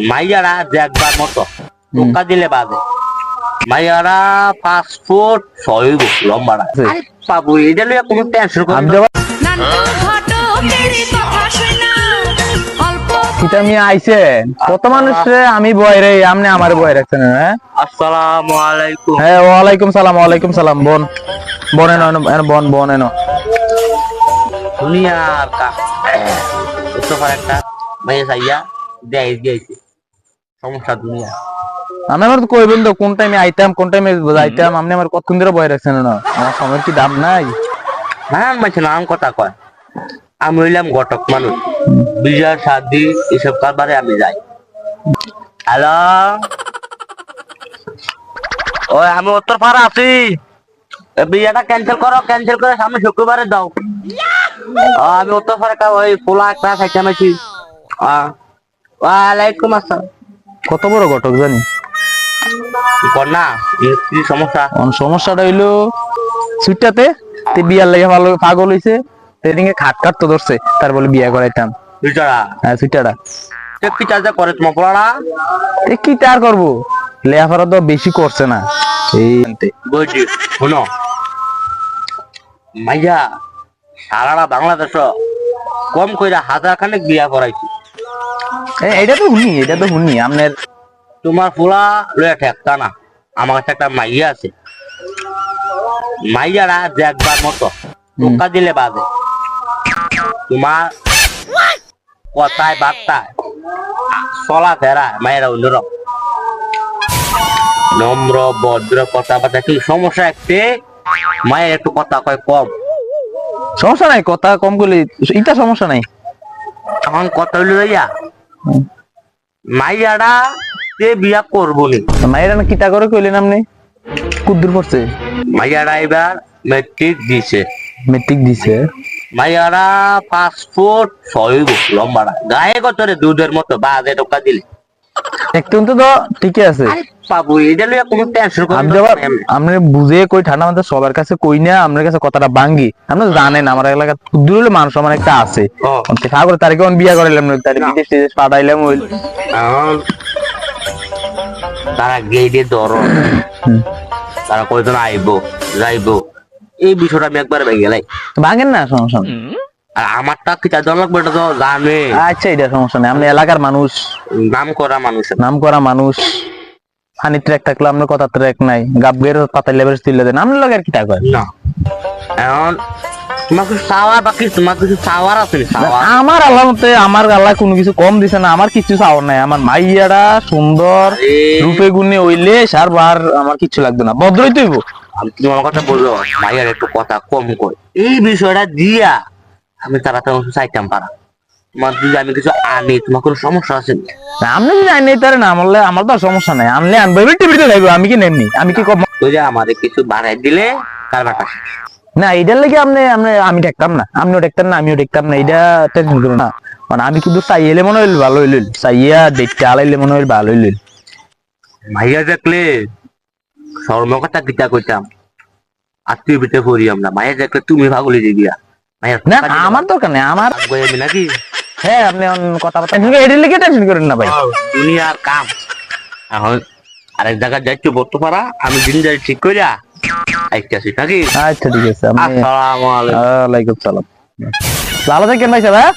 মাইয়ারা দেখবার মতো টোকা দিলে বাদে মাইয়ারা 5 ফুট 6 ফুট লম্বাড়া। আরে বাবু এটা লইয়া কোনো টেনশন করো না। আমি আইছে কত মানুষে আমি বয় রে আমনে আমার বয় রাখছেন। হ্যাঁ আসসালামু আলাইকুম। হ্যাঁ ওয়ালাইকুম সালাম বোন বনে নয় বোন বনে ন দুনিয়ার কা তো একটা মাইয়া সাইয়া দেই দিয়েছে সমস্যা দুনিয়া। আমি আমার তো কইবেন তো কোন টাইমে আইতাম কোন টাইমে যাইতাম আপনি আমার কতক্ষণ ধরে বয় রাখছেন না আমার সময়ের কি দাম নাই? হ্যাঁ মাঝে নাম কথা কয় আমি হইলাম ঘটক মানুষ বিজয় শাদি এসব কারবারে আমি যাই। হ্যালো ওই আমি উত্তরপাড়া আছি বিয়েটা ক্যান্সেল করে সামনে শুক্রবারে দাও। আমি উত্তরপাড়া ওই পোলা একটা খাইতাম আছি। ওয়ালাইকুম আসসালাম। কত বড় ঘটক জানি না কি সমস্যা? সমস্যাটা হইলো সুইটাতে বিয়ার লাগে ভালো পাগল হইছে সেদিকে খাট তো ধরছে তার বলে বিয়া করাইতাম। হ্যাঁ সুইটাটা কি চার্জা করে তোমার পোলাটা? কি তার করবো লেখাপড়া তো বেশি করছে না এই বুঝছি। শোনো মাইয়া সারাটা বাংলাদেশ কম কইরা 1000 খানেক বিয়া করাইছি। এটা তো শুনি আপনার তোমার পোলা লইয়া ঠেকতা না। আমার কাছে একটা মাইয়া আছে মাইয়ারা দেখবার মতো টোকা দিলে বাদে তোমার কথায় বার্তায় চলা ফেরা মায়েরা অন্যরকম নম্র ভদ্র কথাবার্তা। কিন্তু সমস্যা একটি মায়ের একটু কথা কয় কম। সমস্যা নাই কথা কম করলে এটা সমস্যা নাই। এখন কথা হইল ইয়া মাইয়ারা তে বিয়া করবো নি। মায়েরা না কিতা করে কইলেন আপনি কুদ্দুর পড়ছে? মাইয়ারা এবার মেট্রিক দিছে। মাইয়ারা 5 ফুট 6 ফুট লম্বাড়া গায়ে গতরে দুধের মতো বাজে টোকা দিলে একটু তো ঠিকই আছে বাবু এটা লইয়া কোনো টেনশন করো না। আপনি বুঝে কই ঠান্ডা মাথায় সবার কাছে কই না আপনার কাছে কথাটা ভাঙ্গি। আপনি জানেন আমার এলাকা দূর হলে মানুষ আমার একটা আছে সাগর তার কেমন বিয়া করাইলাম তার বিদেশ টিদেশ পাঠাইলাম ওই তারা গেইডে ধরো তারা কয়জন আইবো যাইবো এই বিষয়টা আমি একবার ভেঙে গেলাই ভাঙেন না সমস্যা নেই। আর আমারটা কি চার লাগবে এটা তো জানে। আচ্ছা এটা সমস্যা নেই আপনি এলাকার মানুষ নাম করা মানুষ হানি ট্র্যাক থাকলে আপনার কথা ট্র্যাক নাই গাবগের পাতা লেবার তুলে দেন আপনার লাগে আর কি টাকা না এখন তোমার কিছু চাওয়ার আছে আমার আল্লাহ মতে আমার আল্লাহ কোনো কিছু কম দিছে না আমার কিছু চাওয়ার নাই। আমার মাইয়াটা সুন্দর রূপে গুণে হইলে সারবার আমার কিছু লাগবে না ভদ্রই তৈব। আমি তোমার কথা বলবো মাইয়ার একটু কথা কম কর এই বিষয়টা দিয়া আমি তাড়াতাড়ি চাইতাম পারা। তোমার যদি আমি কিছু আনি তোমার কোনো সমস্যা আছে আপনি যদি আইনি তার না আমলে আমার তো সমস্যা নাই আনলে আনবে টিভিতে যাইবো আমি কি নেমনি আমি কি কম আমাদের কিছু বাড়াই দিলে কারবারটা না এটার লাগে আমি দেখতাম না আপনিও দেখতাম না আমিও দেখতাম না এটা টেনশন করো না। মানে আমি কিন্তু চাইলে মনে হইল ভালো হইল চাইয়া দেখতে আলাইলে মনে হইল ভালো হইল। মাইয়া দেখলে শর্ম কথা গীতা কইতাম আত্মীয় পিঠে করি আমরা মাইয়া দেখলে তুমি ভাগলে দিবিয়া না আমার দরকার নেই আমার নাকি। হ্যাঁ আপনি কথাবার্তা এটার লেগে টেনশন করেন না ভাই দুনিয়ার কাম। এখন আরেক জায়গায় যাচ্ছ বলতে পারা আমি দিন যাই ঠিক করিয়া আইতাছি নাকি। আচ্ছা ঠিক আছে আসসালামু আলাইকুম। ওয়ালাইকুম সালাম ভালো থাকেন ভাই সাহেব।